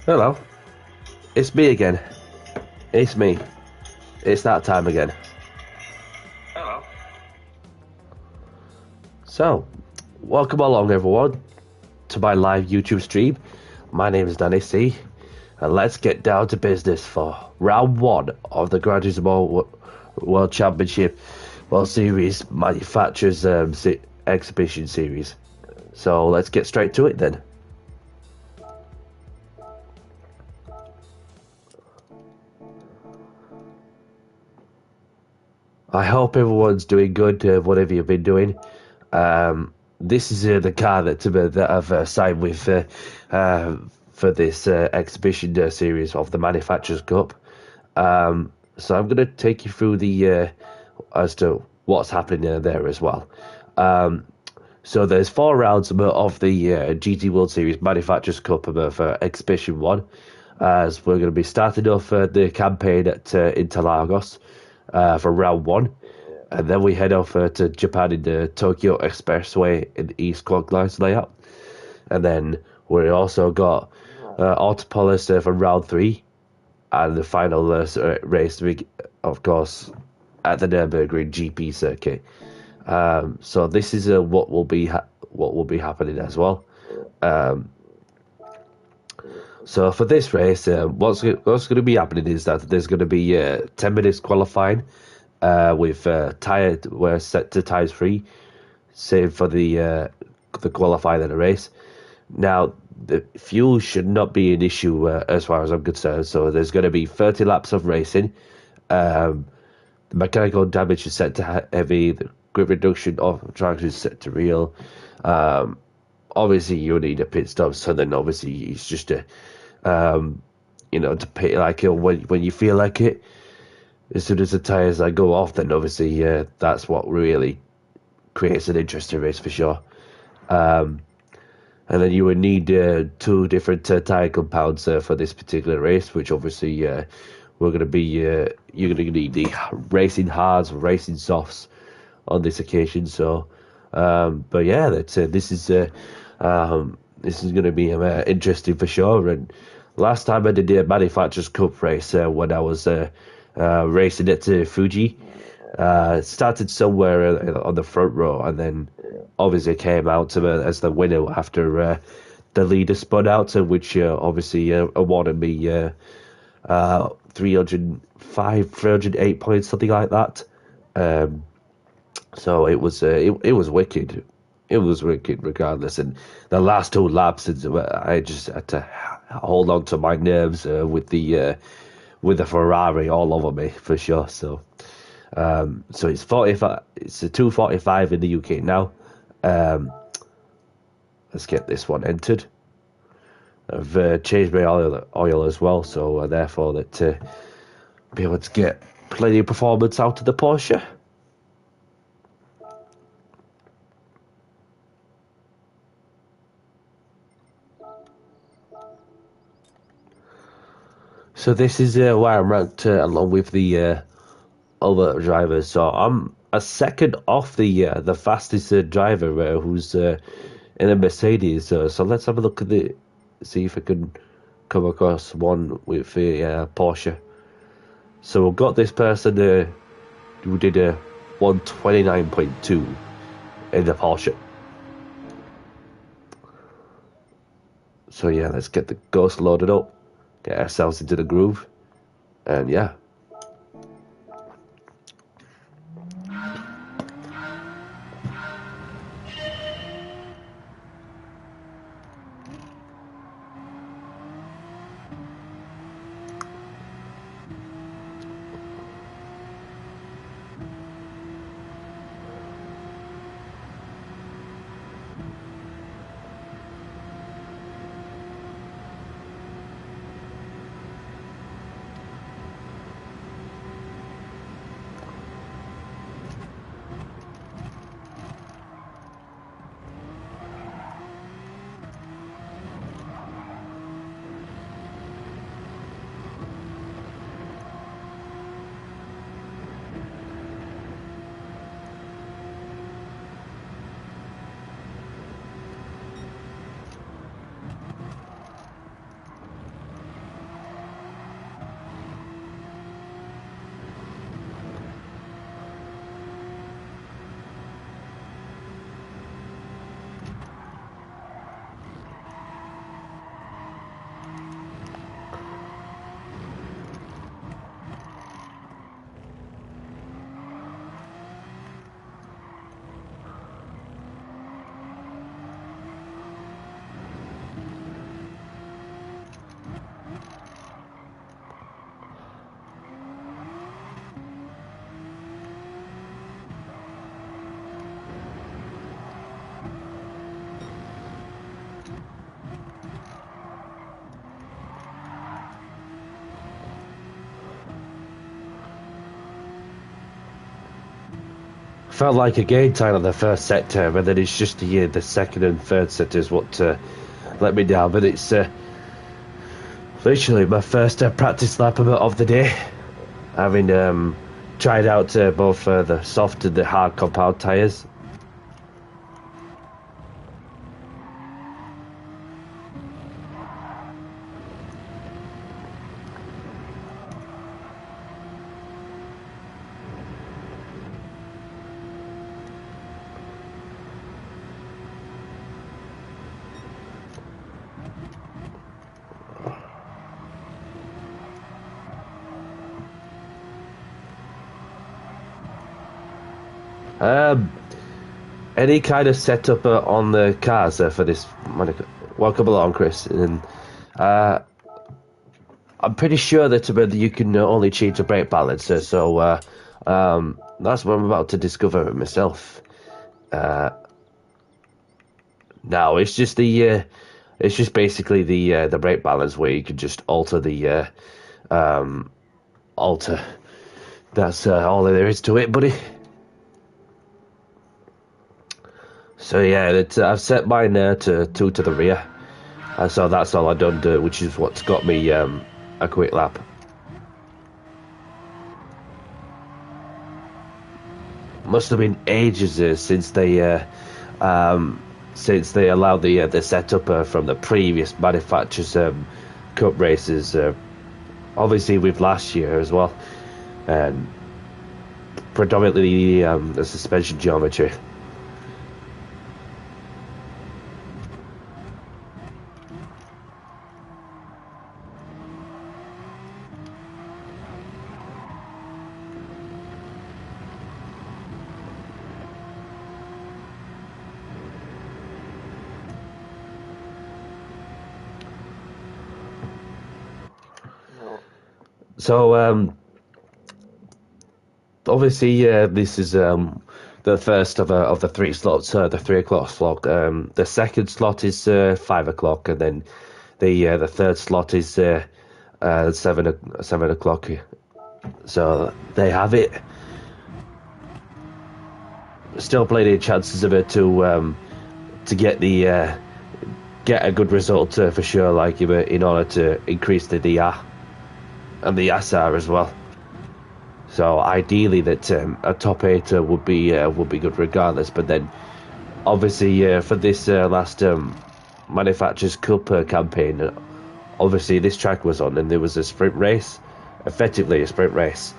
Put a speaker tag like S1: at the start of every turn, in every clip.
S1: Hello, it's me again. It's me. It's that time again.
S2: Hello.
S1: So, welcome along everyone to my live YouTube stream. My name is Danny C, and let's get down to business for round one of the Gran Turismo World Championship World Series Manufacturers Exhibition Series. So let's get straight to it then. I hope everyone's doing good, whatever you've been doing. This is the car that I've signed with for this exhibition series of the Manufacturers Cup. So I'm going to take you through the as to what's happening there as well. So there's 4 rounds of the GT World Series Manufacturers Cup for Exhibition 1. As we're going to be starting off the campaign at Interlagos for round 1. And then we head off to Japan in the Tokyo Expressway in the East Clockwise layout. And then we also got Autopolis for round 3. And the final race, of course, at the Nürburgring GP circuit. So this is what will be happening as well. So for this race, what's going to be happening is that there's going to be 10 minutes qualifying with we're set to tires free, save for the qualifying of the race. Now the fuel should not be an issue as far as I'm concerned. So there's going to be 30 laps of racing. The mechanical damage is set to heavy. The grip reduction of traction is set to real. Obviously you need a pit stop, so then obviously it's just a to pit like when you feel like it. As soon as the tires go off, then obviously that's what really creates an interesting race for sure. And then you would need 2 different tire compounds for this particular race, which obviously we're going to be you're going to need the racing hards, racing softs on this occasion. So, but yeah, this is going to be interesting for sure. And last time I did the Manufacturers Cup race when I was racing at Fuji, started somewhere on the front row, and then obviously came out as the winner after the leader spun out, which obviously awarded me 308 points, something like that. So it was wicked. It was wicked regardless. And the last 2 laps, I just had to hold on to my nerves with the Ferrari all over me for sure. So it's 45. It's a 2:45 in the UK now. Let's get this one entered. I've changed my oil as well, so therefore that be able to get plenty of performance out of the Porsche. So this is where I'm ranked along with the other drivers. So I'm a second off the fastest driver who's in a Mercedes. So let's have a look at see if I can come across one with a Porsche. So we've got this person who did a 129.2 in the Porsche. So yeah, let's get the Ghost loaded up, get ourselves into the groove, and yeah. felt like a game time on the first sector, and then it's just the second and third sectors what let me down. But it's literally my first practice lap of the day, having tried out both the soft and the hard compound tyres. Any kind of setup on the cars for this? Welcome along, Chris. And I'm pretty sure that you can only change the brake balance, so that's what I'm about to discover myself. No, it's just basically the brake balance where you can just alter the alter. That's all there is to it, buddy. So yeah, I've set mine to 2 to the rear, so that's all I've done, which is what's got me a quick lap. Must have been ages since they allowed the setup from the previous manufacturers' cup races. Obviously with last year as well, and predominantly the suspension geometry. So obviously this is the first of the 3 slots, the 3 o'clock slot. The second slot is 5 o'clock, and then the third slot is 7 o'clock. So they have it. Still plenty of chances of it to get get a good result for sure. Like in order to increase the DR and the SR as well. So ideally, that a top 8 would be good regardless. But then, obviously, for this last Manufacturers Cup campaign, obviously this track was on, and there was a sprint race, effectively a sprint race.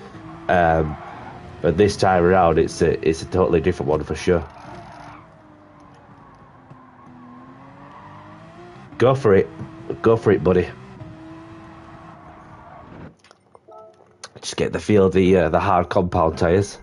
S1: But this time around, it's a totally different one for sure. Go for it, buddy. Just get the feel of the hard compound tyres.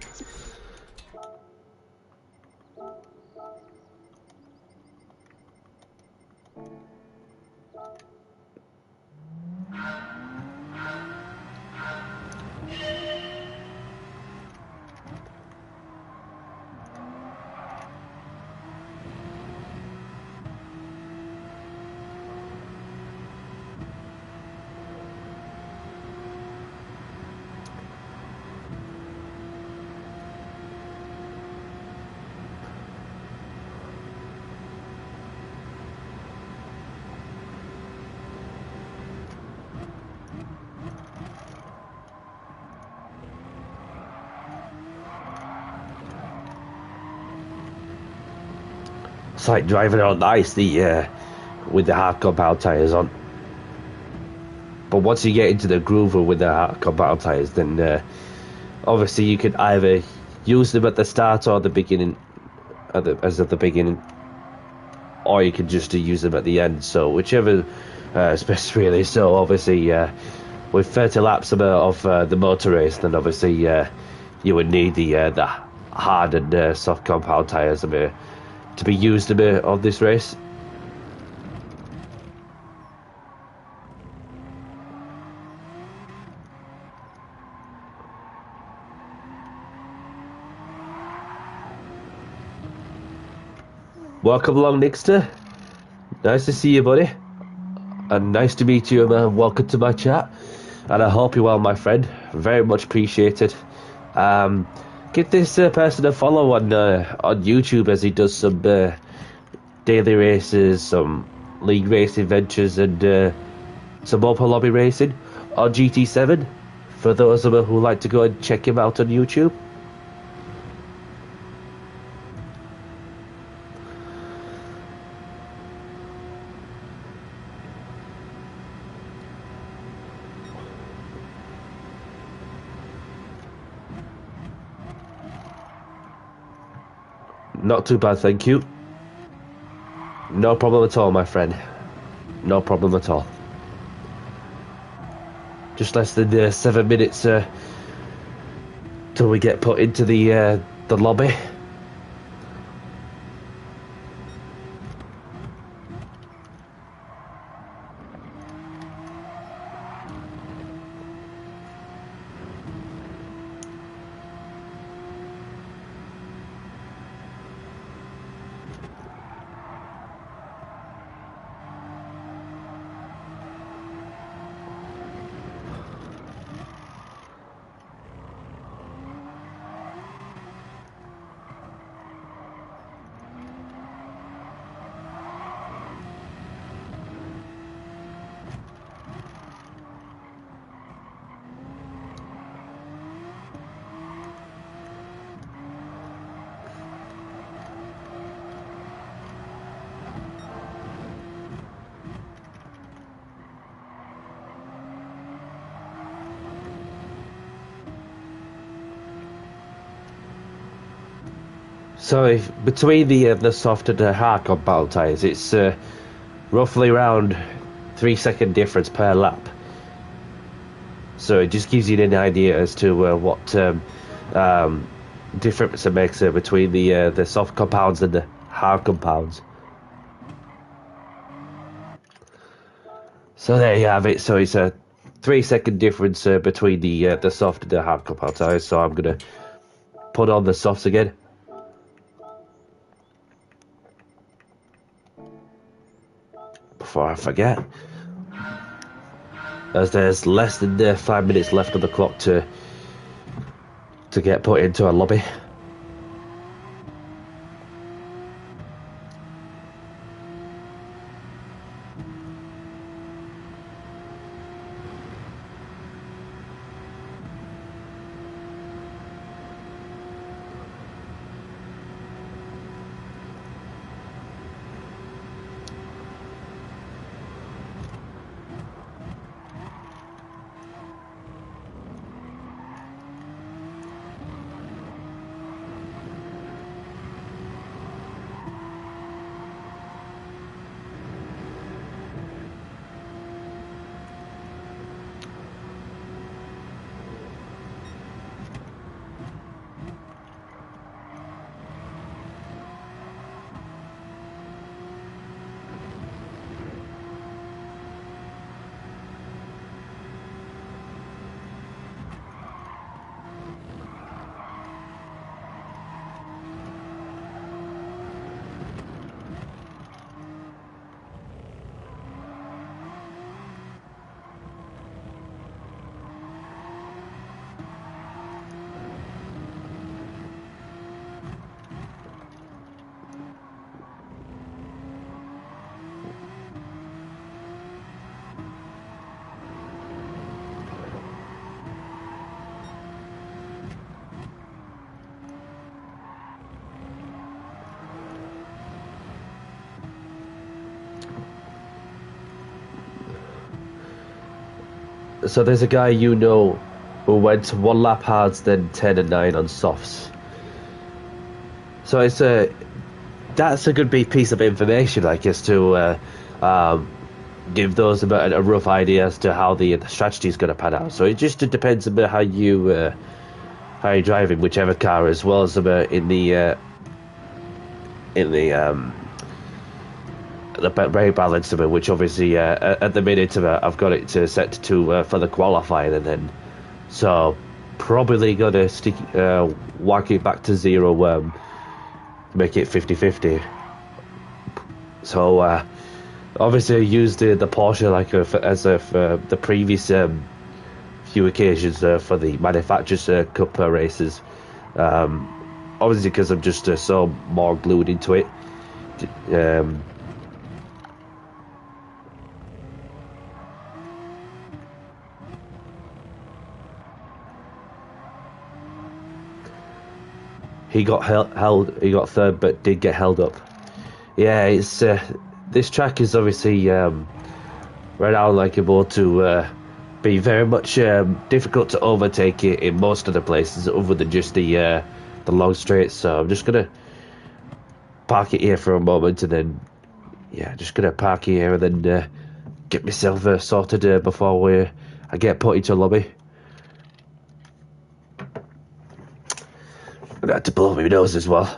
S1: It's like driving on ice with the hard compound tyres on. But once you get into the groove with the hard compound tyres, then obviously you can either use them at the start or the beginning, as at the beginning, or you can just use them at the end. So whichever is best, really. So obviously with 30 laps of the motor race, then obviously you would need the hard and soft compound tyres to be used on this race. Welcome along, Nixter. Nice to see you, buddy. And nice to meet you, and welcome to my chat. And I hope you're well, my friend. Very much appreciated. Can't Give this person a follow on YouTube, as he does some daily races, some league racing ventures, and some open lobby racing on GT7. For those of you who like to go and check him out on YouTube. Not too bad, thank you. No problem at all, my friend. No problem at all. Just less than 7 minutes till we get put into the lobby. So between the soft and the hard compound tyres, it's roughly around 3 second difference per lap. So it just gives you an idea as to what difference it makes between the soft compounds and the hard compounds. So there you have it. So it's a 3 second difference between the soft and the hard compound tyres. So I'm gonna put on the softs again. Before I forget, as there's less than 5 minutes left on the clock to get put into a lobby. So there's a guy you know who went 1 lap hards, then 10 and 9 on softs. So that's a good piece of information, I guess, to give those about a rough idea as to how the strategy is going to pan out. So it just depends about how you're driving whichever car, as well as in the brake balance, which obviously at the minute I've got it set to for the qualifying, and then so probably gonna whack it back to 0, make it 50-50. So obviously I used the Porsche like as the previous few occasions for the Manufacturers Cup races, Obviously, because I'm just so more glued into it. He got held. He got third, but did get held up. Yeah, it's this track is obviously renowned likable to be very much difficult to overtake it in most of the places, other than just the long straights. So I'm just gonna park it here for a moment, and then just gonna park here and then get myself sorted before I get put into a lobby. I had to blow my nose as well.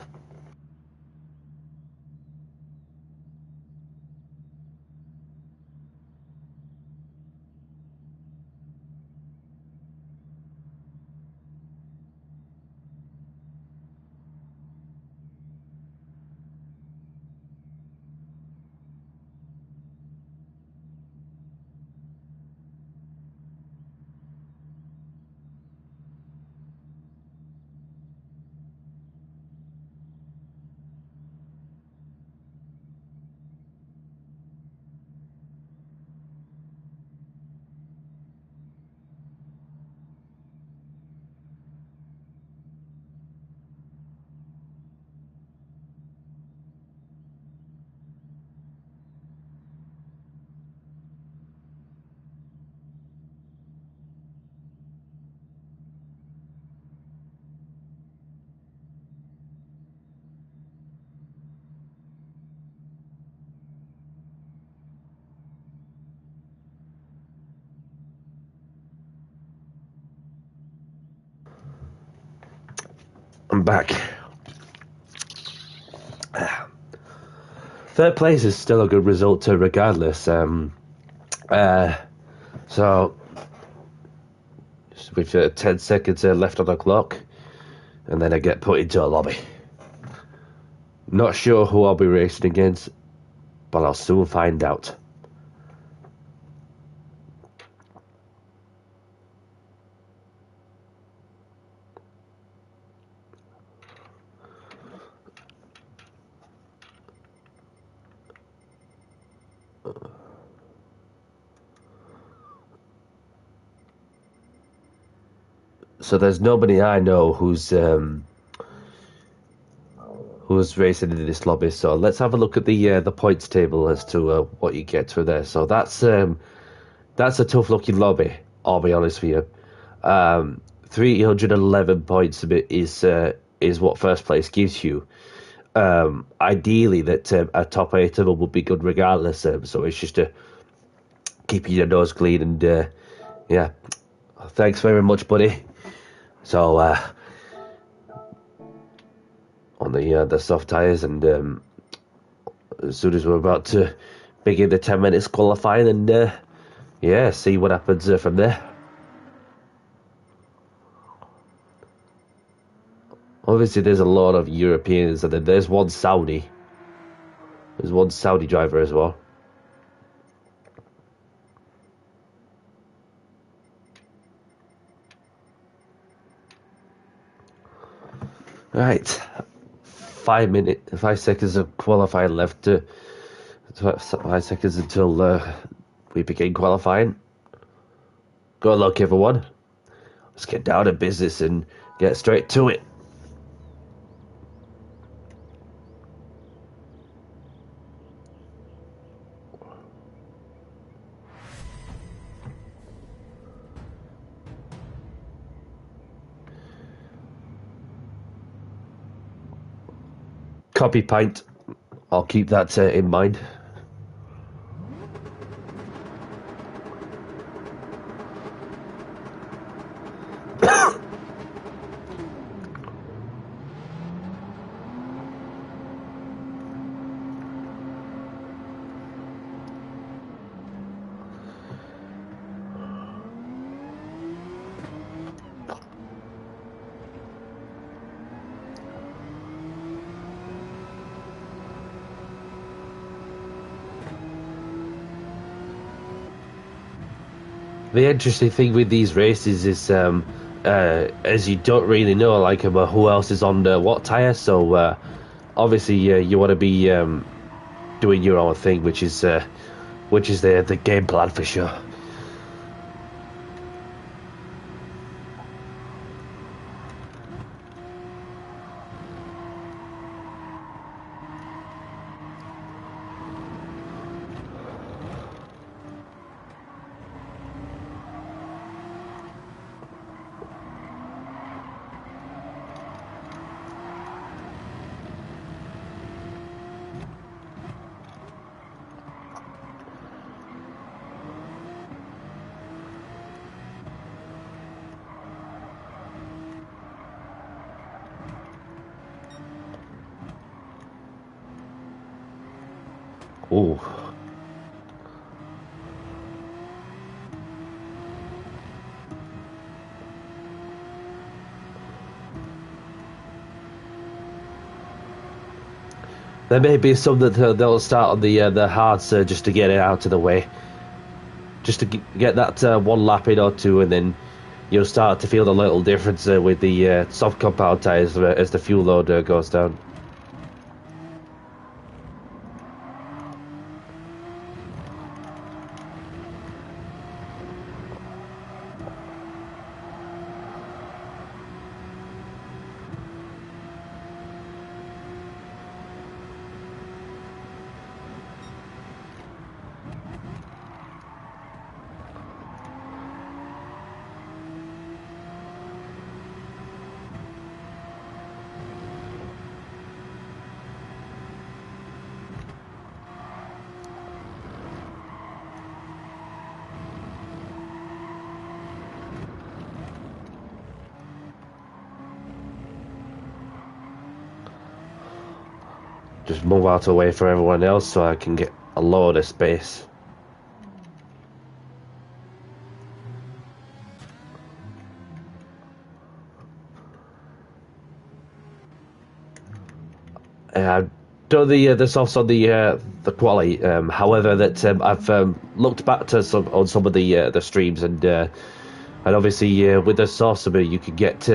S1: I'm back. Third place is still a good result, regardless. So with 10 seconds left on the clock, and then I get put into a lobby. Not sure who I'll be racing against, but I'll soon find out. So there's nobody I know who's racing in this lobby. So let's have a look at the points table as to what you get through there. So that's a tough looking lobby. I'll be honest with you. 311 points is what first place gives you. Ideally, that a top 8 of them would be good regardless. So it's just to keep your nose clean and yeah. Thanks very much, buddy. So on the soft tires, and as soon as we're about to begin the 10 minutes qualifying, and see what happens from there. Obviously, there's a lot of Europeans, and then there's one Saudi. There's one Saudi driver as well. Right, 5 seconds of qualifying left. 5 seconds until we begin qualifying. Good luck, everyone. Let's get down to business and get straight to it. Copy pint. I'll keep that in mind. The interesting thing with these races is as you don't really know like who else is on what tire. So obviously you want to be doing your own thing, which is the game plan for sure. Ooh. There may be some that they'll start on the hards just to get it out of the way, just to get that one lap in or two, and then you'll start to feel the little difference with the soft compound tires as the fuel load goes down. Just move out of the way for everyone else so I can get a load of space. Done the softs on the quali. However, that I've looked back to some of the streams, and obviously with the softs, you can get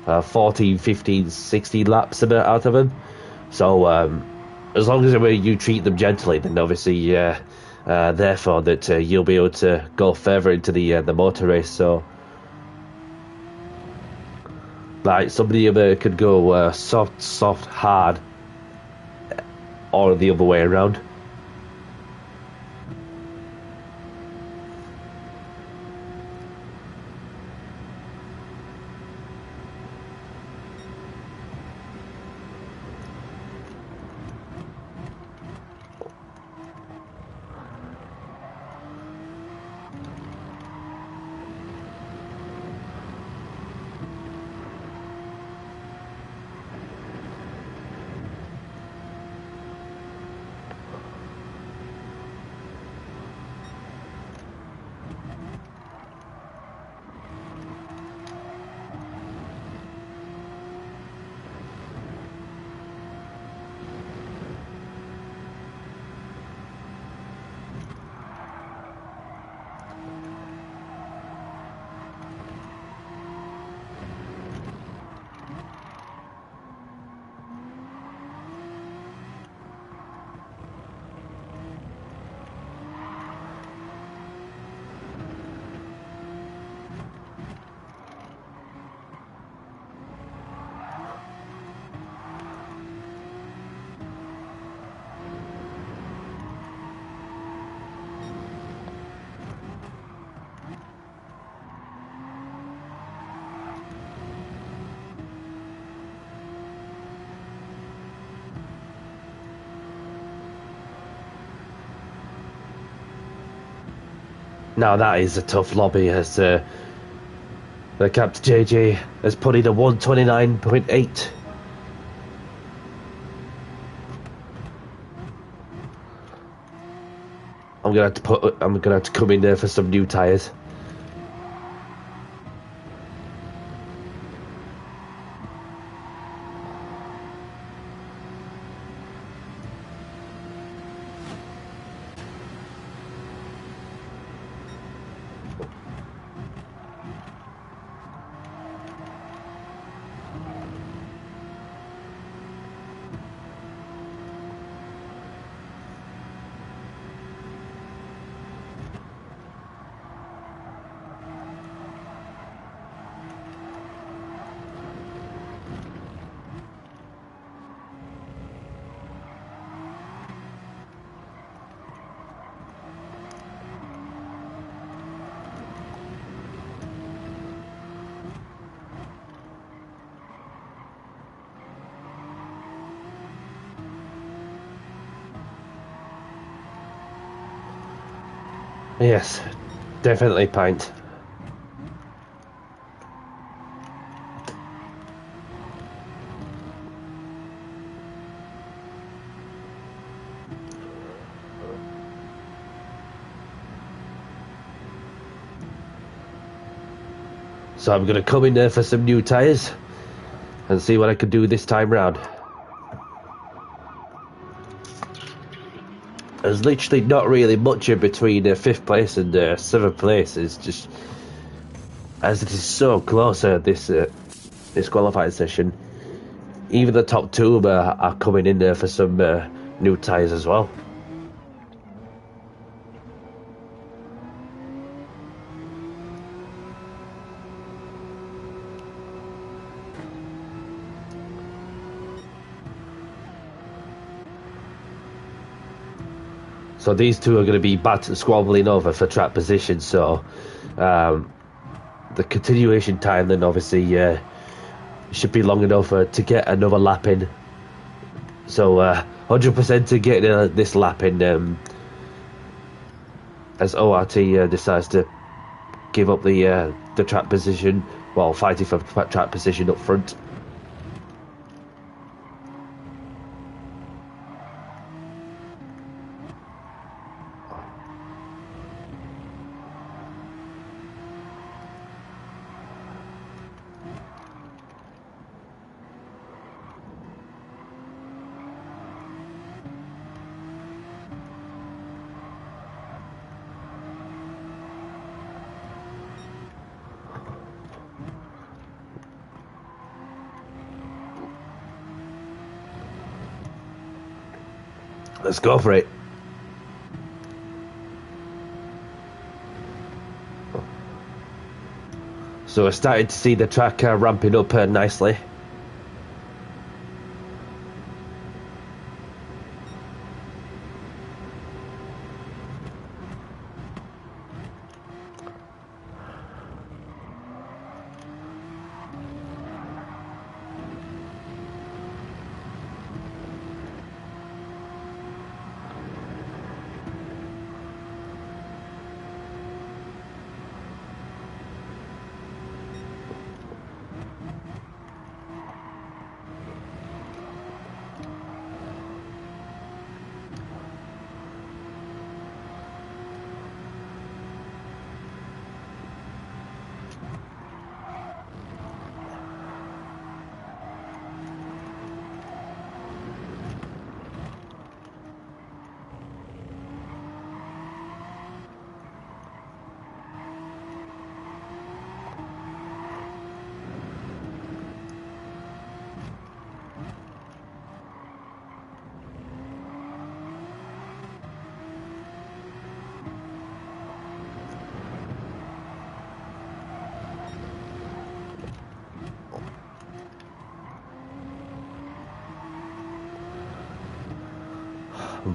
S1: 14, 15, 16 laps out of them. So as long as you treat them gently, then obviously therefore that you'll be able to go further into the motor race. So like somebody could go soft, hard, or the other way around. Now that is a tough lobby, as the Captain JJ has put in a 129.8. I'm gonna have to come in there for some new tires. Yes, definitely pint. So I'm going to come in there for some new tyres and see what I can do this time round. There's literally not really much in between 5th place and 7th place. It's just, as it is so close this qualifying session, even the top two are coming in there for some new tyres as well. So these two are going to be squabbling over for track position. So the continuation time then obviously should be long enough to get another lap in. So 100% to get this lap in as ORT decides to give up the track position while fighting for track position up front. Let's go for it. So we're starting to see the track ramping up nicely.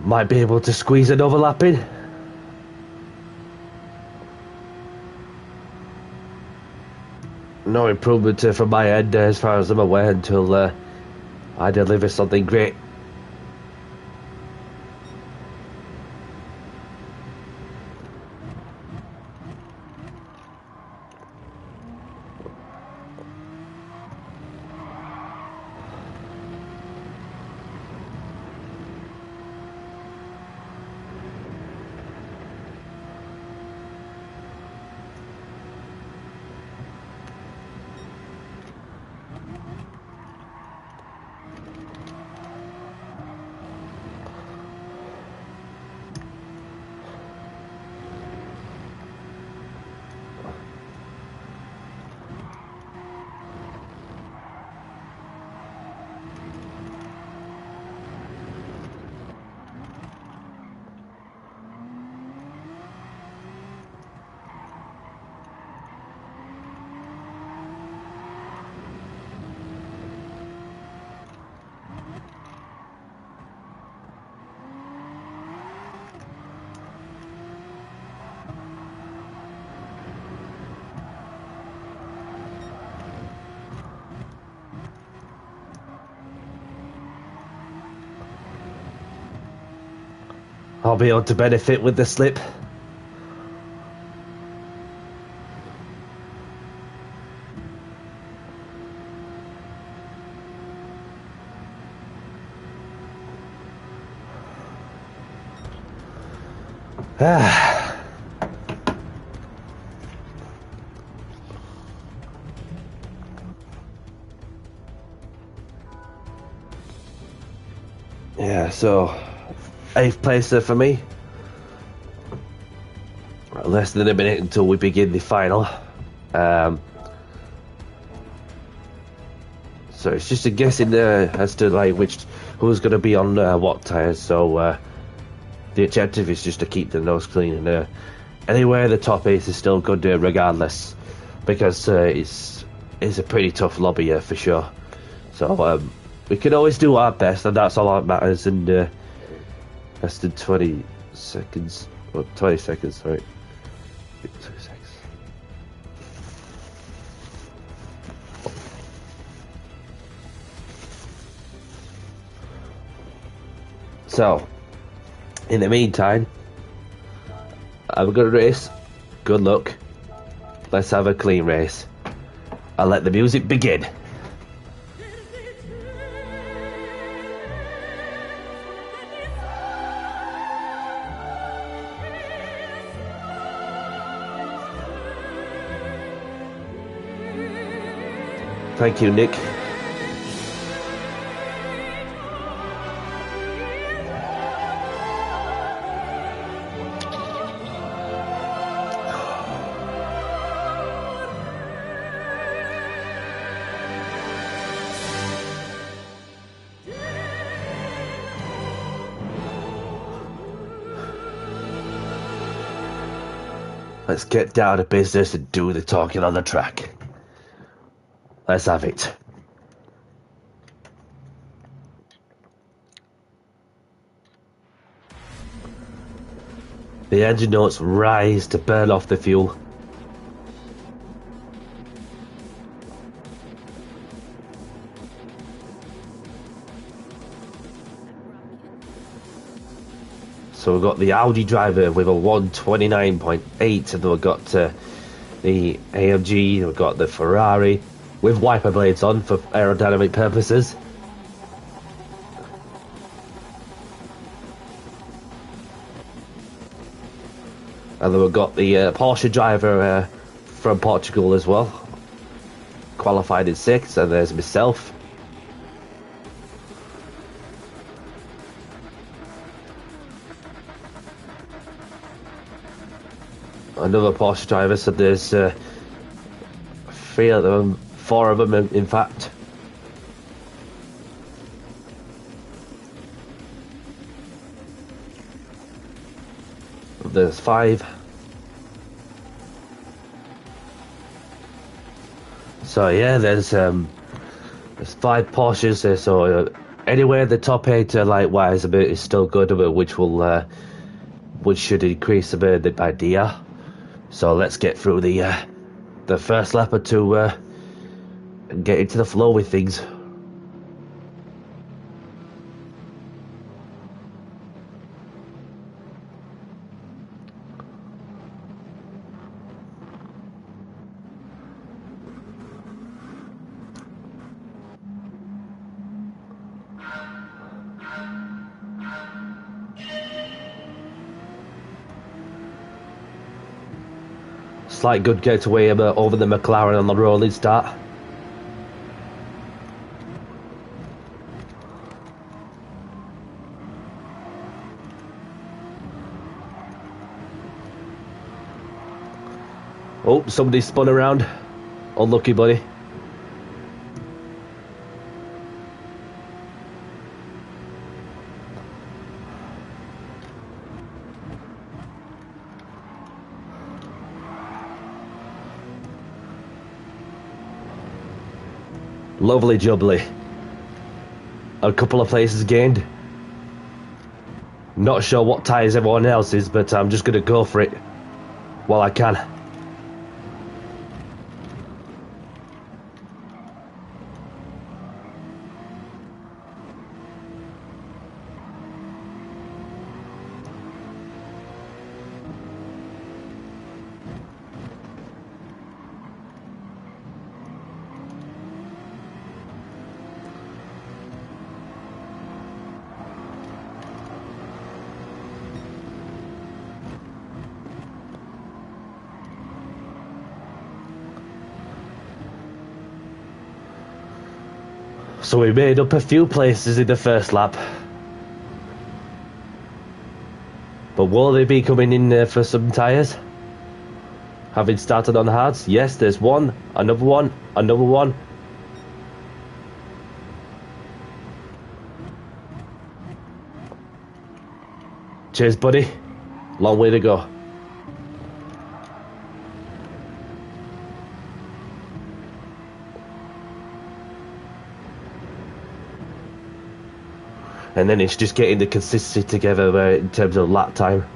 S1: Might be able to squeeze an overlap in. No improvement from my end as far as I'm aware until I deliver something great. I'll be able to benefit with the slip. Yeah, so 8th place there for me. Less than a minute until we begin the final. So it's just a guessing as to like who's going to be on what tires. So the objective is just to keep the nose clean, and anywhere the top 8 is still good regardless, because it's a pretty tough lobby for sure. So we can always do our best, and that's all that matters. And less than 20 seconds, or 20 seconds, sorry. 2 seconds. So, in the meantime, have a good race, good luck, let's have a clean race. I'll let the music begin. Thank you, Nick. Let's get down to business and do the talking on the track. Let's have it. The engine notes rise to burn off the fuel. So we've got the Audi driver with a 129.8, and then we've got the AMG, we've got the Ferrari with wiper blades on for aerodynamic purposes. And then we've got the Porsche driver from Portugal as well, qualified in 6th, and there's myself. Another Porsche driver, so there's 3 of them, 4 of them in fact. There's 5. So yeah, there's 5 Porsches there. So anywhere the top 8 likewise a bit is still good, which should increase a bit the idea. So let's get through the first lap or 2 and get into the flow with things. Slight good getaway over the McLaren on the rolling start. Oh, somebody spun around. Unlucky, buddy. Lovely jubbly. A couple of places gained. Not sure what tyres everyone else is, but I'm just going to go for it while I can. So we made up a few places in the first lap. But will they be coming in for some tyres? Having started on hards? Yes, there's one, another one, another one. Cheers, buddy. Long way to go. And then it's just getting the consistency together in terms of lap time.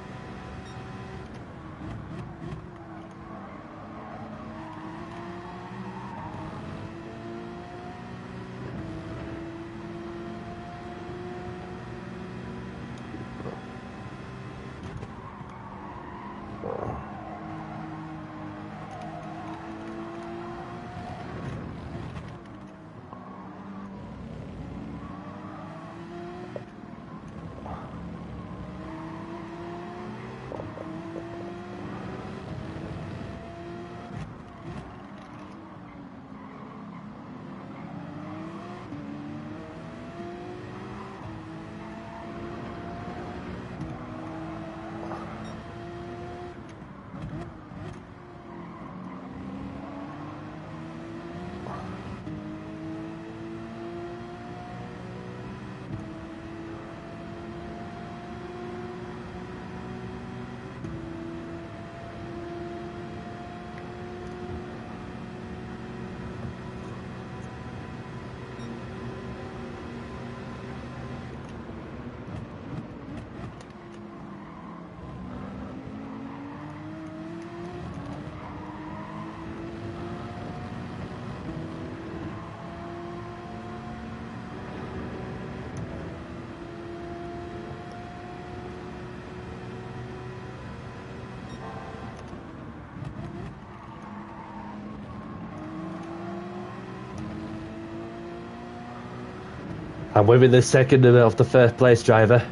S1: And we're in the second of the first place driver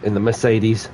S1: in the Mercedes.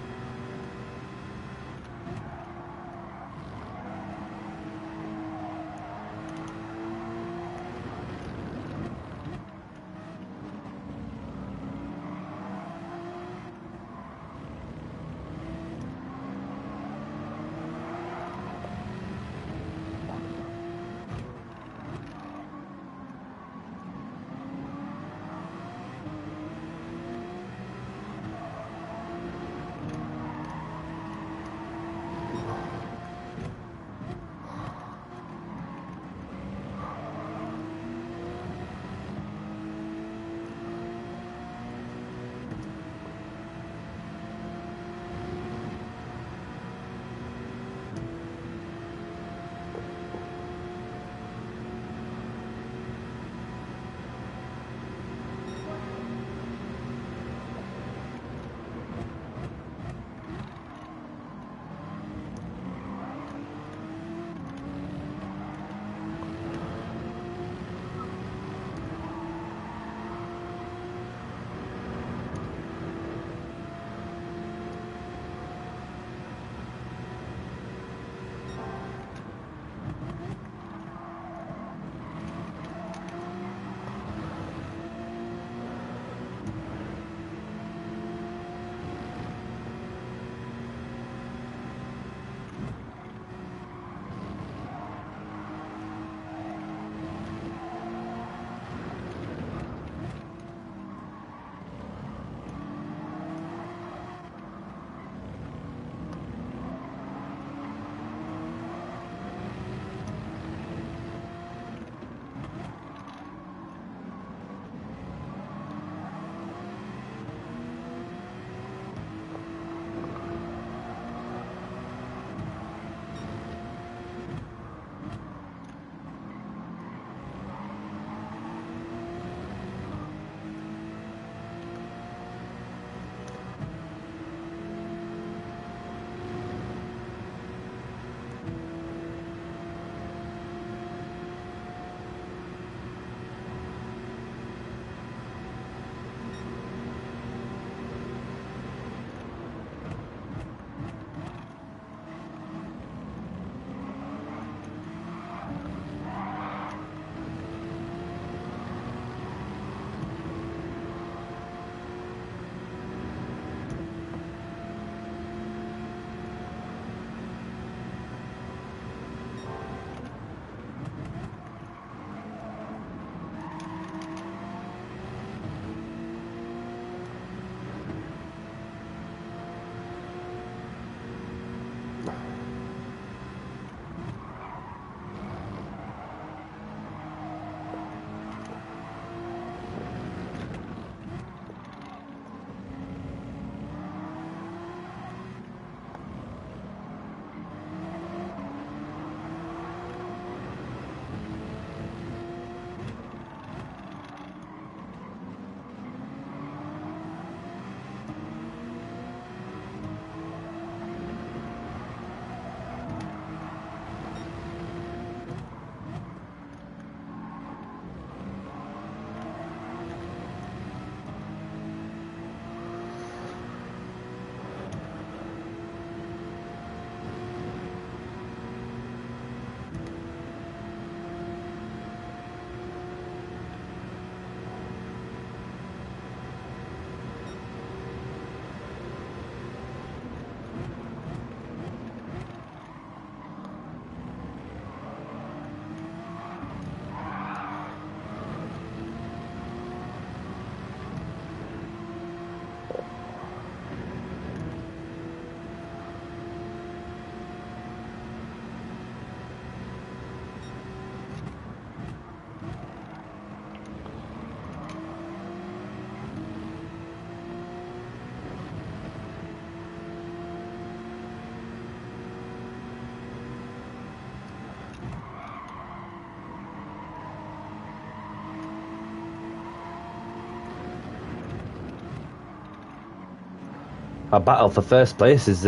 S1: Our battle for first place is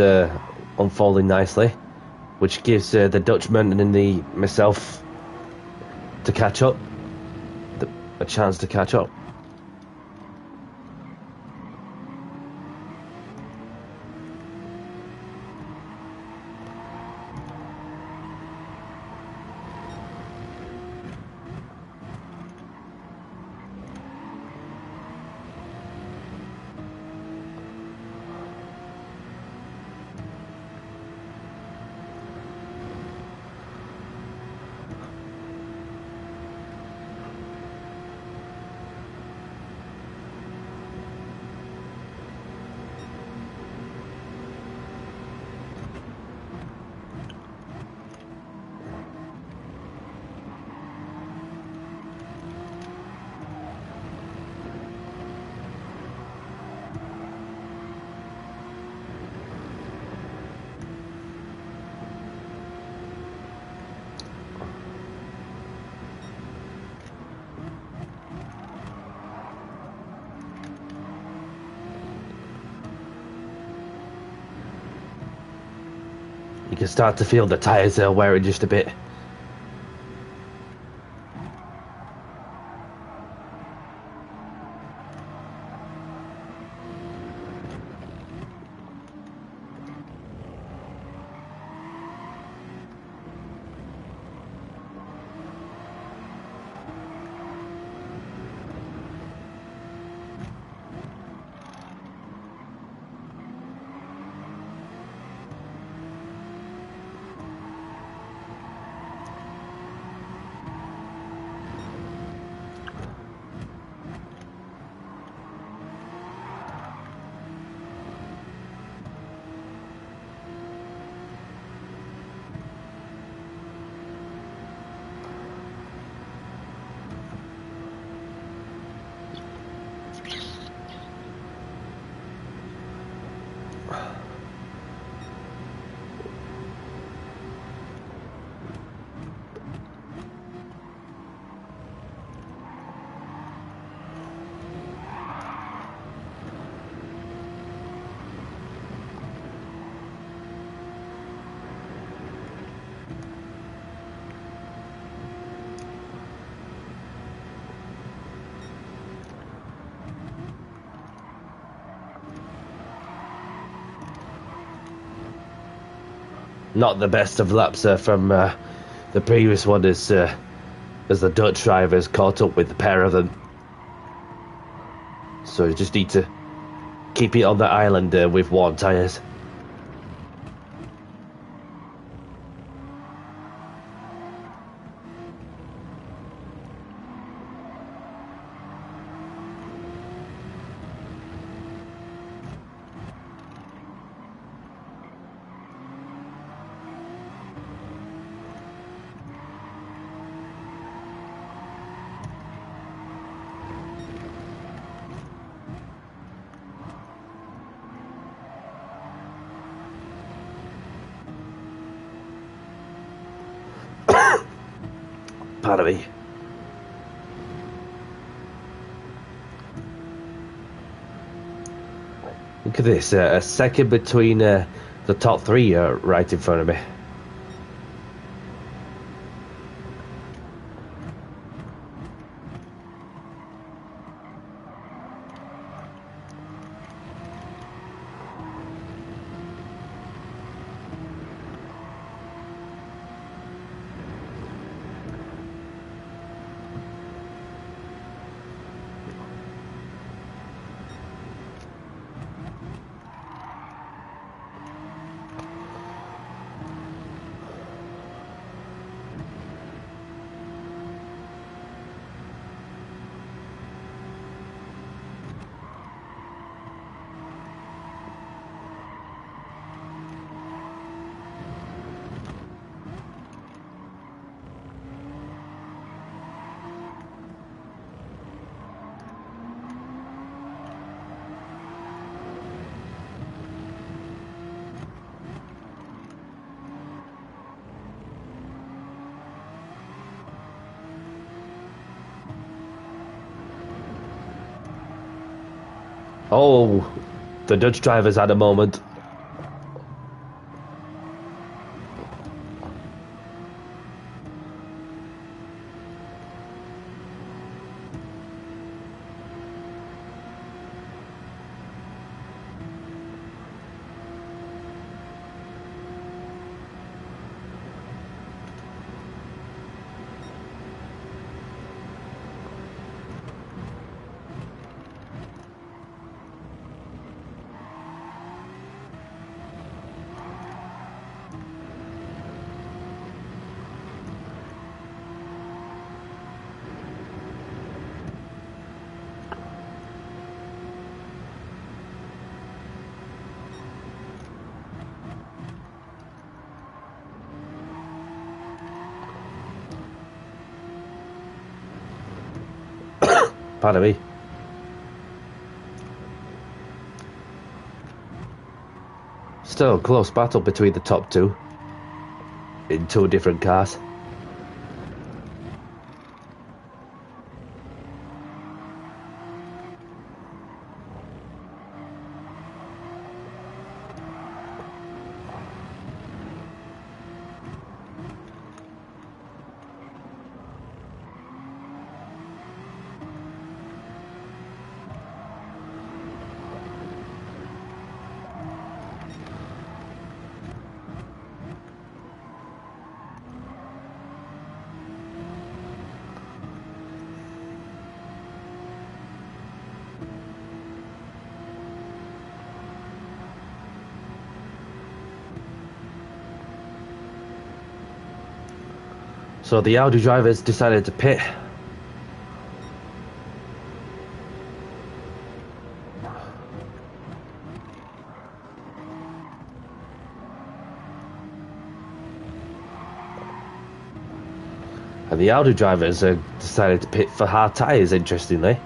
S1: unfolding nicely, which gives the Dutchman and myself to catch up, a chance to catch up. You can start to feel the tyres are wearing just a bit. Not the best of laps from the previous one as the Dutch drivers caught up with the pair of them. So you just need to keep it on the island with worn tyres. Pardon me. Look at this, a second between the top three right in front of me. Oh, The Dutch drivers had a moment. Pardon me. Still a close battle between the top two in two different cars. So the Audi drivers decided to pit. And the Audi drivers decided to pit for hard tyres, interestingly.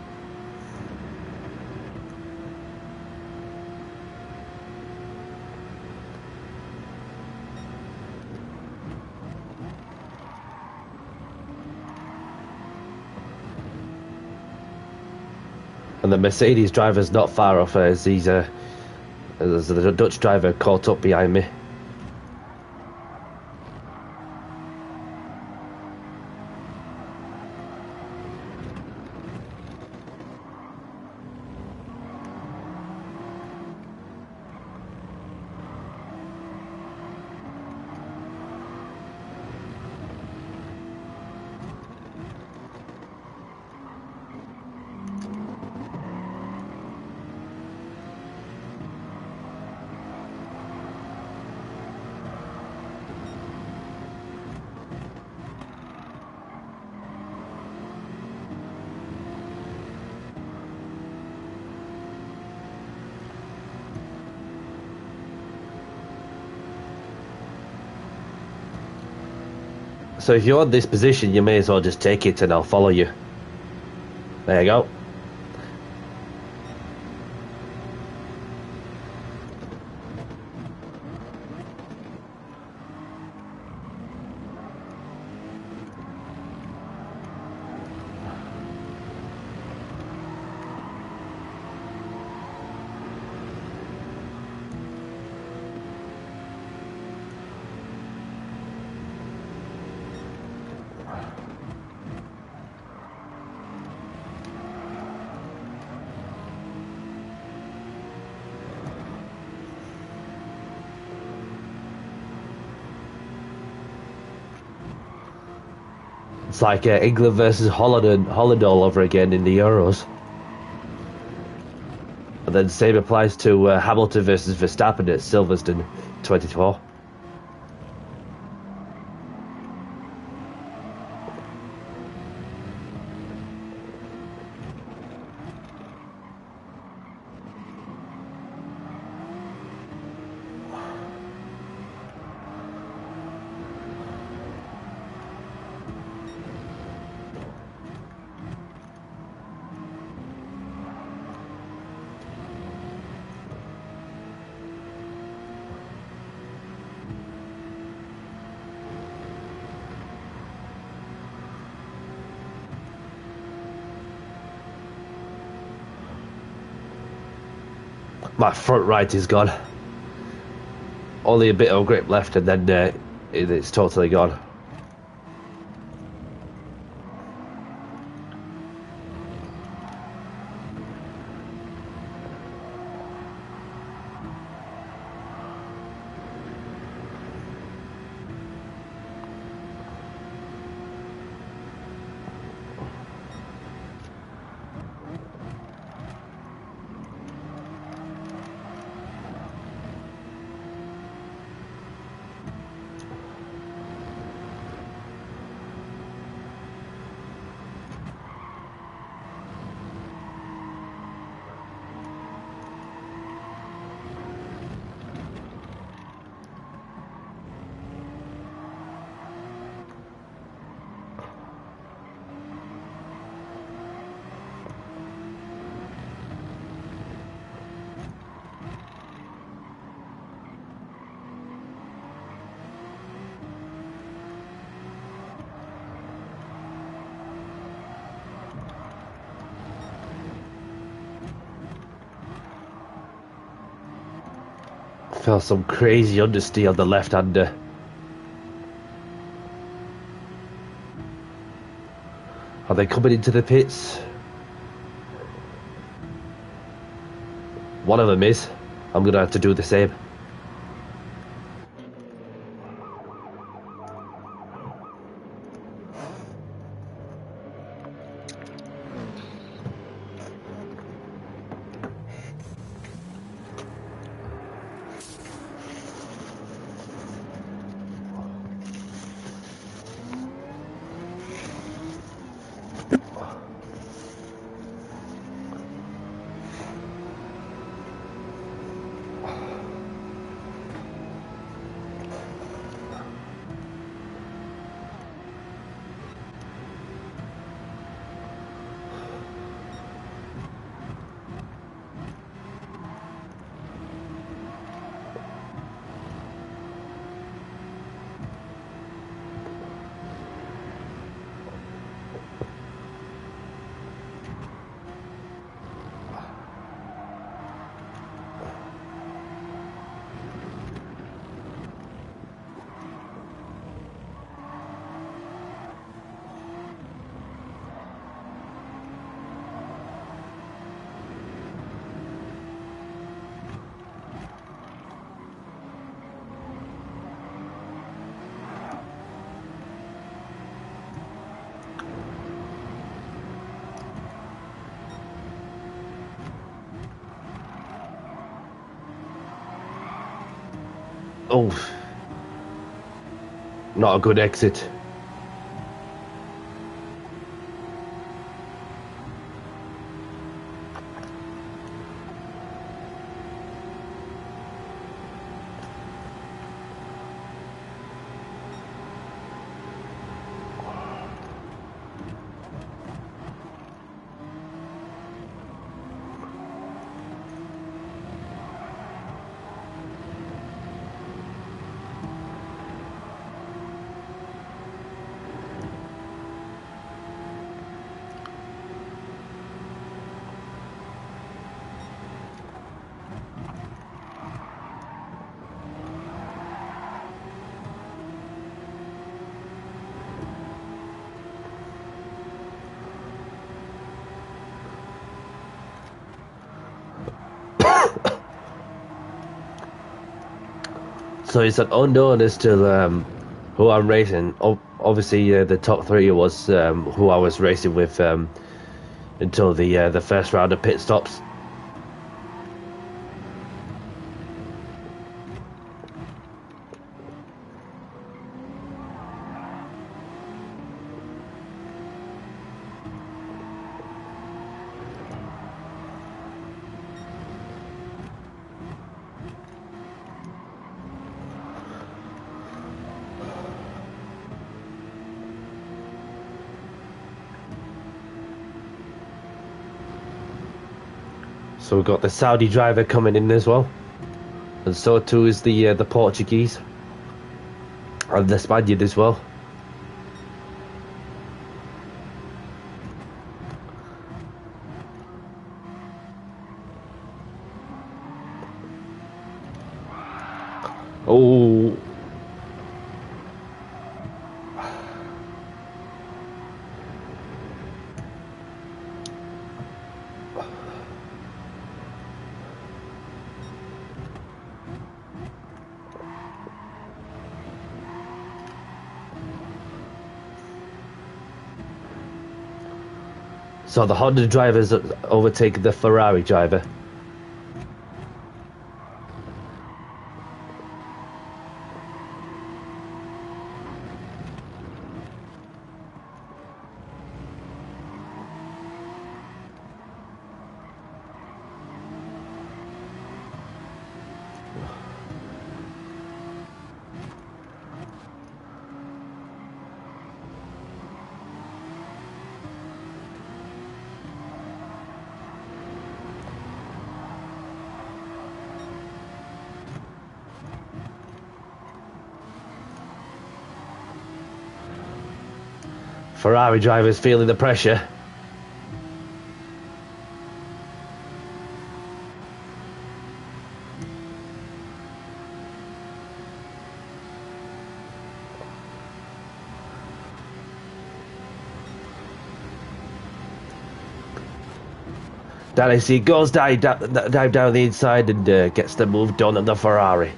S1: And the Mercedes driver's not far off as he's as the Dutch driver caught up behind me. So if you want this position, you may as well just take it and I'll follow you. There you go. It's like England versus Holland all over again in the Euros. And then same applies to Hamilton versus Verstappen at Silverstone 2012. My front right is gone. Only a bit of grip left, and then it's totally gone. Felt some crazy understeer on the left-hander. Are they coming into the pits? One of them is. I'm going to have to do the same. Oh, not a good exit. So it's an unknown as to who I'm racing. Obviously, the top three was who I was racing with until the first round of pit stops. So we've got the Saudi driver coming in as well, and so too is the Portuguese and the Spaniard as well. Oh, so the Honda driver's overtaken the Ferrari driver. Ferrari driver's feeling the pressure. Danny C goes down the inside and gets the move done on the Ferrari.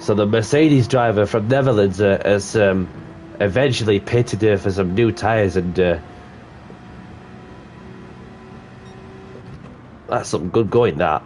S1: So the Mercedes driver from Netherlands has eventually pitted for some new tyres, and that's some good going, that.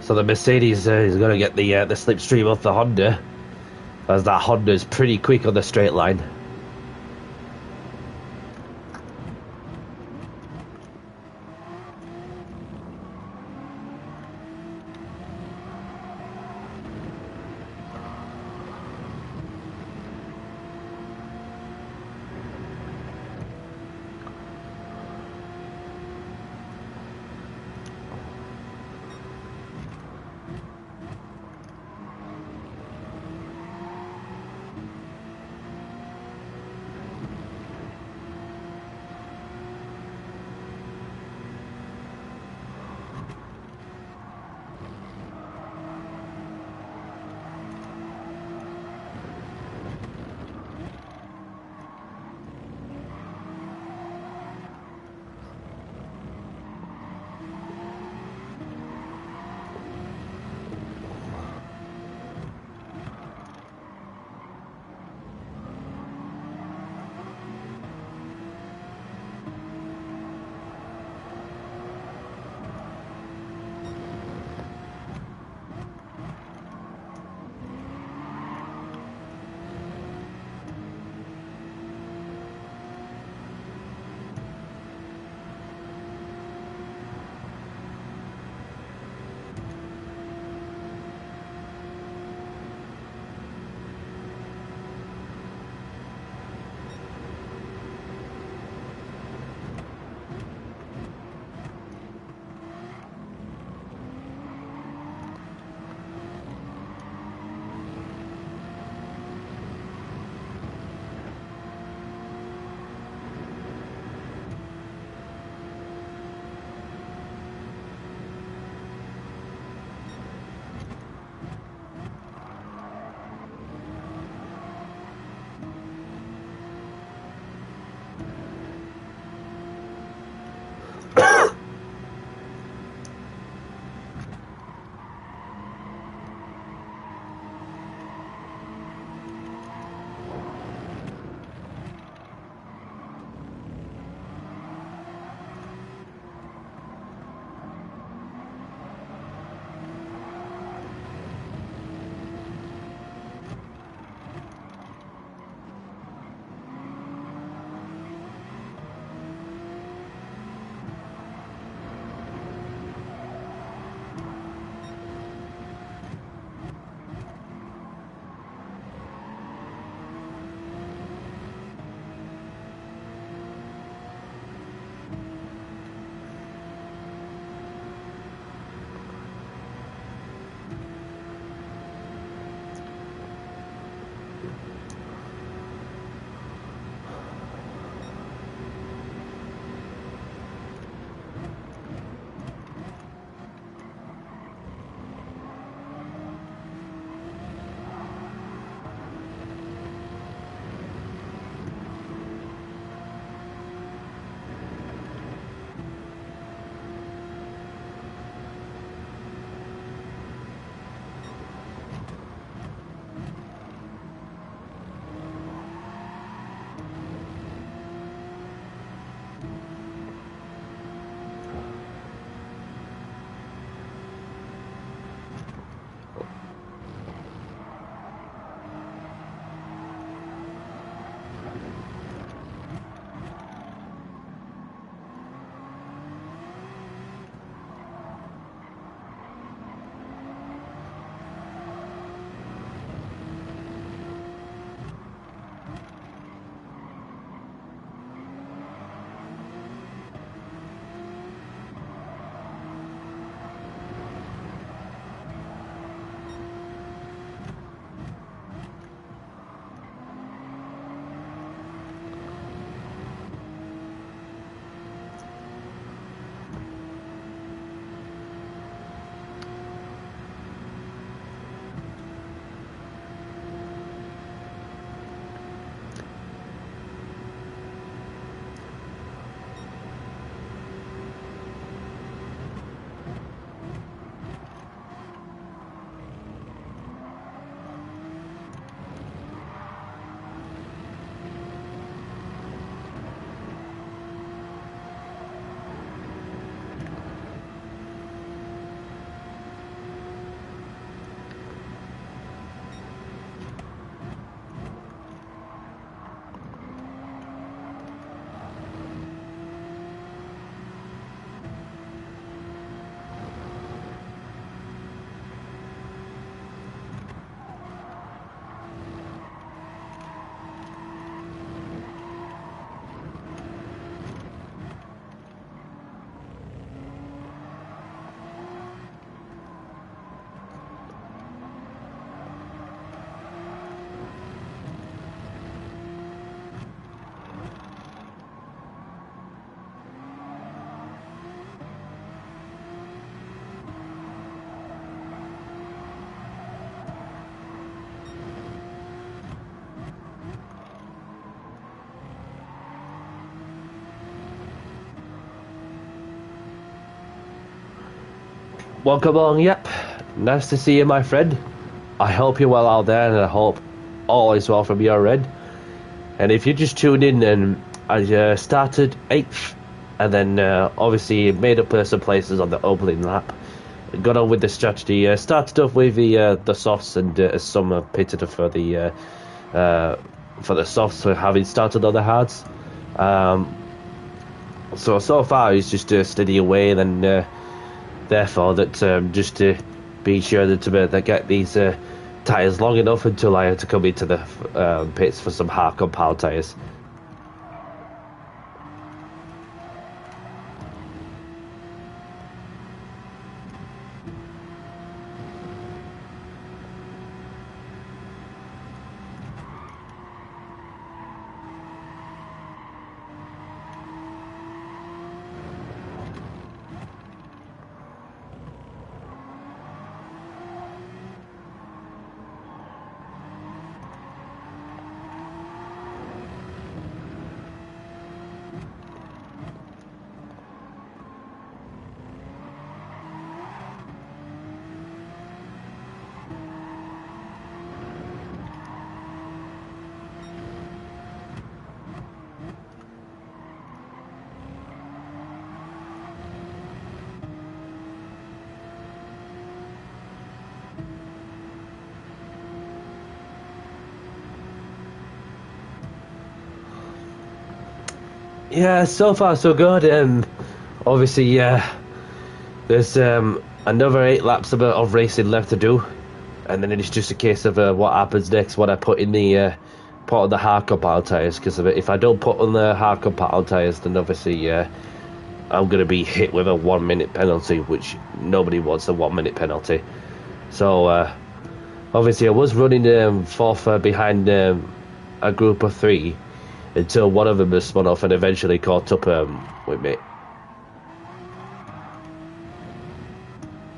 S1: So the Mercedes is going to get the slipstream off the Honda, as that Honda is pretty quick on the straight line. Welcome along, yep. Nice to see you, my friend. I hope you're well out there, and I hope all is well from your end. And if you just tuned in, and I started 8th, and then obviously made up some places on the opening lap. Got on with the strategy. Started off with the softs, and some pitted for the softs, for having started on the hards. So far it's just steady away, and then therefore that just to be sure that get these tyres long enough until I had to come into the pits for some hard compound tyres. Yeah, so far so good. Obviously, there's another 8 laps of racing left to do, and then it's just a case of what happens next when I put in the hard compound tyres. Because if I don't put on the hard compound tyres, then obviously I'm going to be hit with a 1 minute penalty, which nobody wants a 1 minute penalty. So obviously, I was running fourth behind a group of 3. Until one of them has spun off and eventually caught up with me.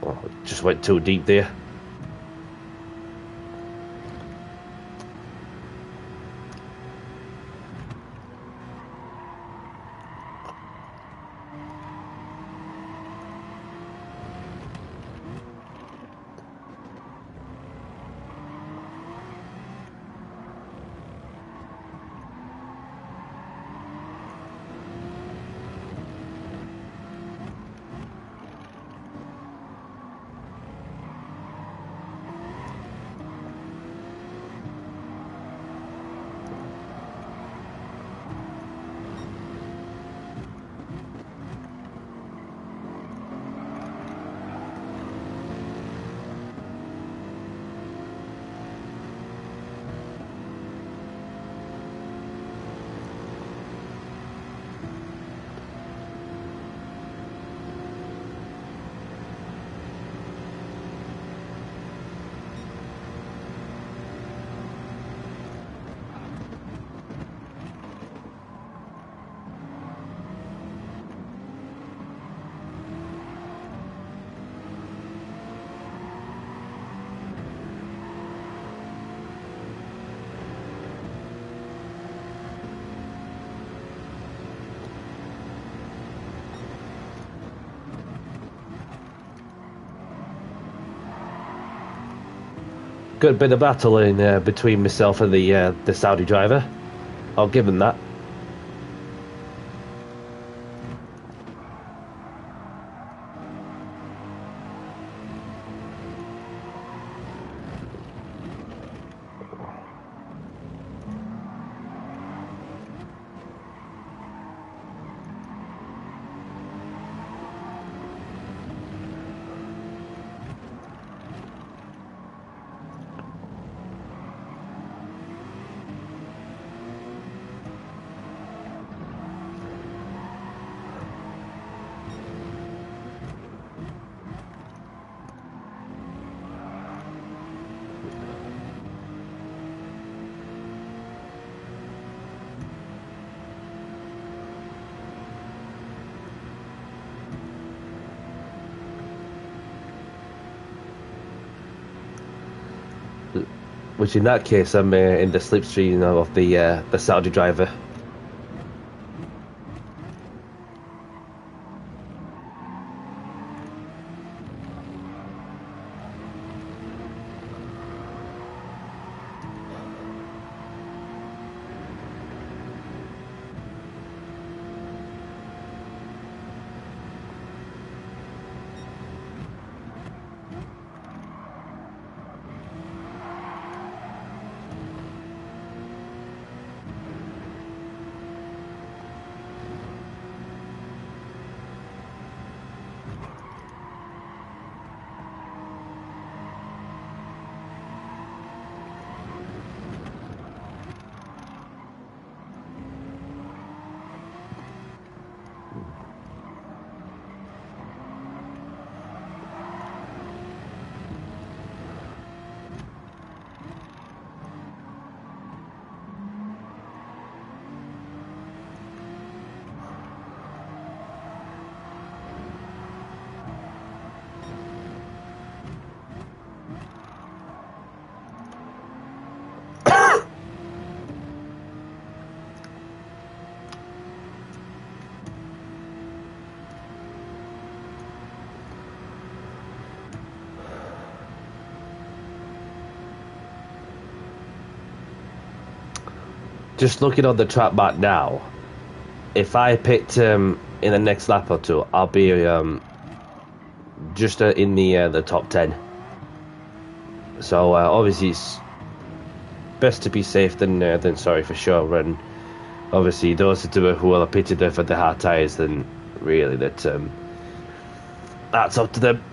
S1: Oh, just went too deep there. Good bit of battle in between myself and the Saudi driver. I'll give him that. Which in that case, I'm in the slipstream of the Saudi driver. just looking on the track map now, if I picked in the next lap or two, I'll be just in the top 10. So obviously it's best to be safe than sorry for sure. And obviously those who are pitted there for the hard tyres, then really that's up to them.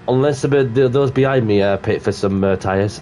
S1: Unless those behind me pit for some tyres.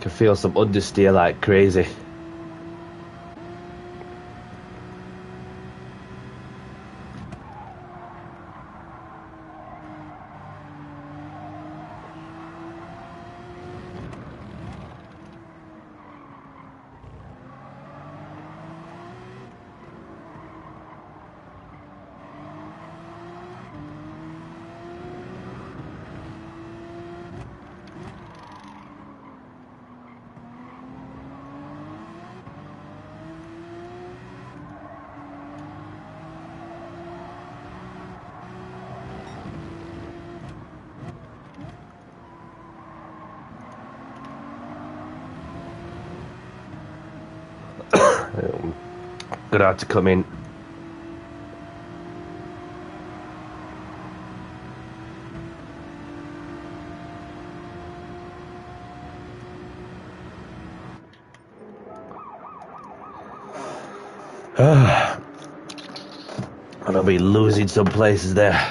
S1: Can feel some understeer like crazy. Gonna have to come in. And I'll be losing some places there.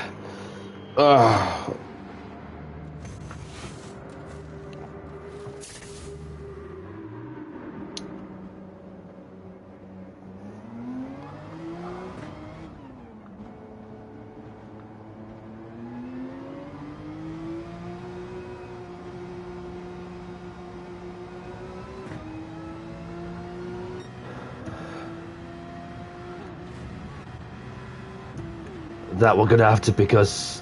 S1: That we're gonna have to, because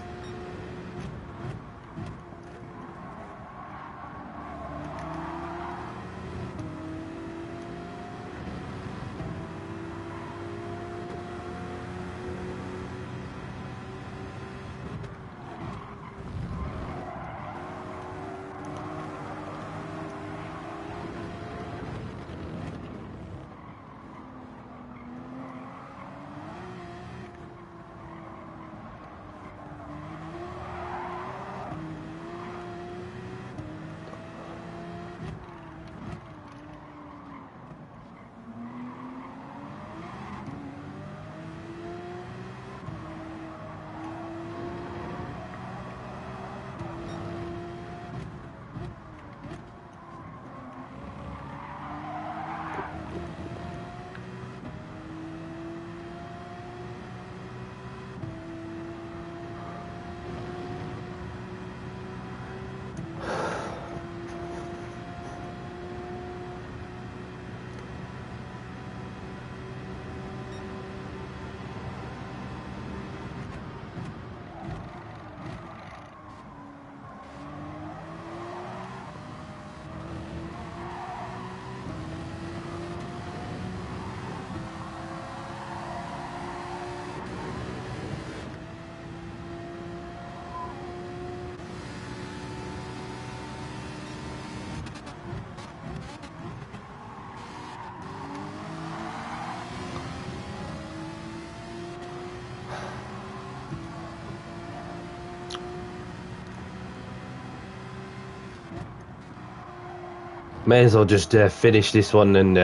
S1: may as well just finish this one, and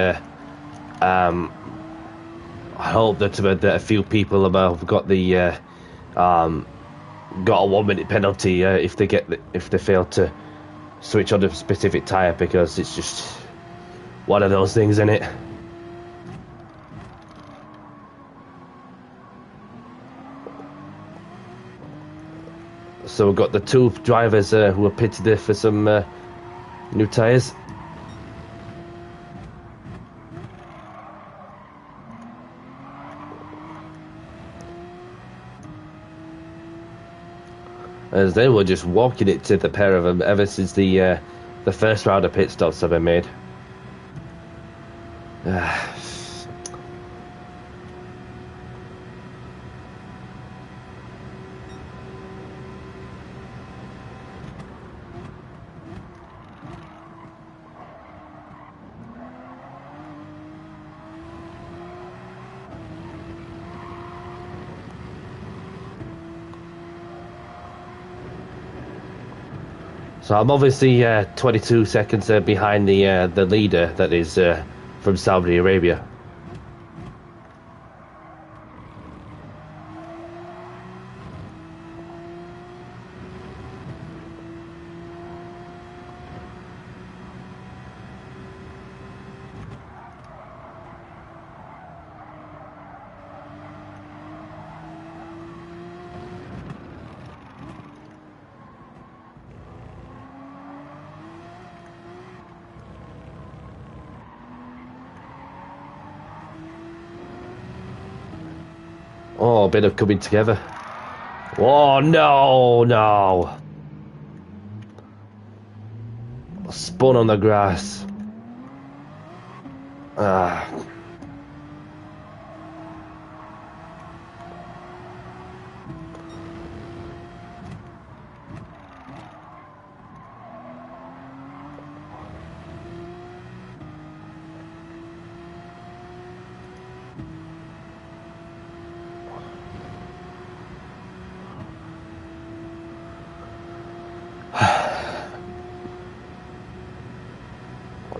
S1: um, I hope that a few people have got the got a 1 minute penalty if they fail to switch on a specific tire, because it's just one of those things, isn't it? So we've got the two drivers who are pitted for some new tyres. As they were just walking it to the pair of them ever since the first round of pit stops have been made. So I'm obviously 22 seconds behind the leader that is from Saudi Arabia. Oh, a bit of coming together. Oh, no. Spun on the grass.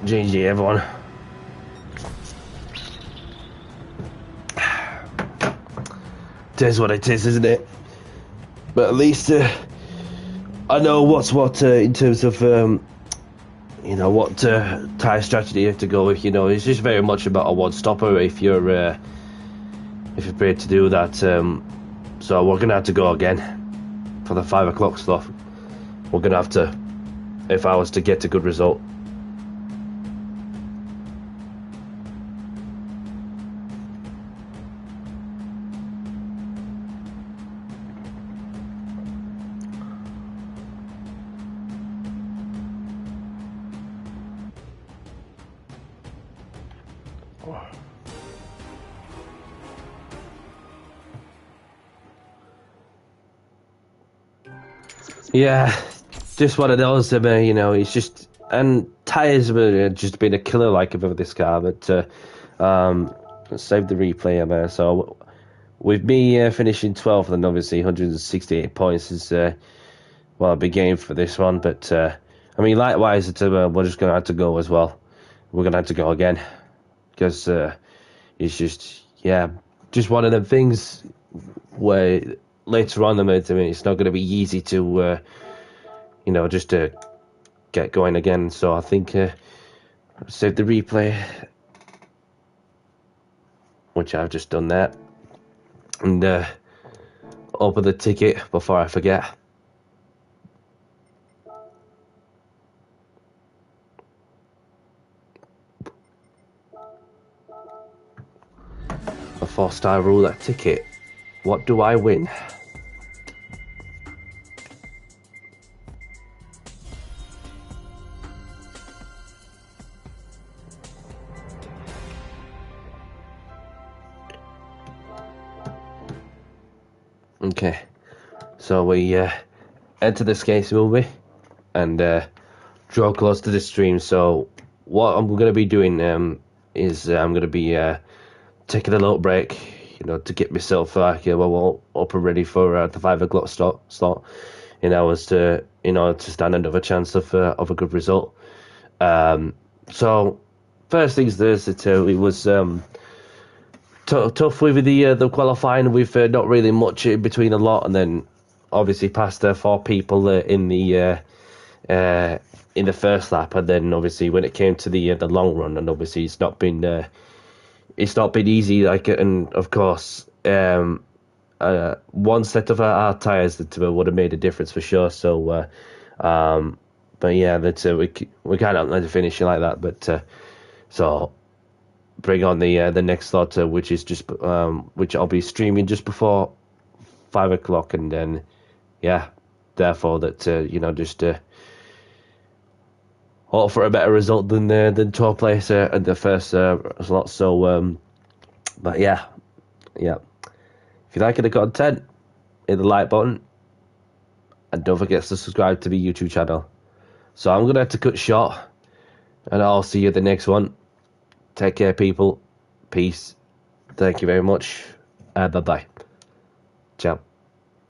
S1: GG, everyone. It is what it is, isn't it? But at least I know what's what in terms of what tyre strategy you have to go with. It's just very much about a one-stopper if you're prepared to do that. So we're gonna have to go again for the 5 o'clock slot. We're gonna have to, if I was to get a good result. Yeah, just one of those. It's just, and tyres have just been a killer like of this car. But save the replay. So with me finishing 12th, and obviously 168 points is a big game for this one. But likewise, we're just gonna have to go as well. We're gonna have to go again because it's just one of them things where later on, it's not going to be easy to, just to get going again. So I think save the replay, which I've just done that, and open the ticket before I forget. A 4-star roulette ticket. What do I win? Okay, so we enter the skates movie and draw close to the stream. So what I'm going to be doing is I'm going to be taking a little break, to get myself up and ready for the 5 o'clock slot, in order to stand another chance of a good result. So first things first, it was tough with the qualifying. With not really much in between a lot, and then obviously past 4 people in the first lap, and then obviously when it came to the long run, and obviously it's not been easy. Like, and of course, one set of our tires that would have made a difference for sure. So, but yeah, that we kind of let it finish like that. But so bring on the next slot, which is just which I'll be streaming just before 5 o'clock, and then yeah, therefore that just hope for a better result than 12th place at the first slot. So, but yeah. If you like the content, hit the like button, and don't forget to subscribe to the YouTube channel. So I'm gonna have to cut short, and I'll see you at the next one. Take care, people. Peace. Thank you very much. Bye bye.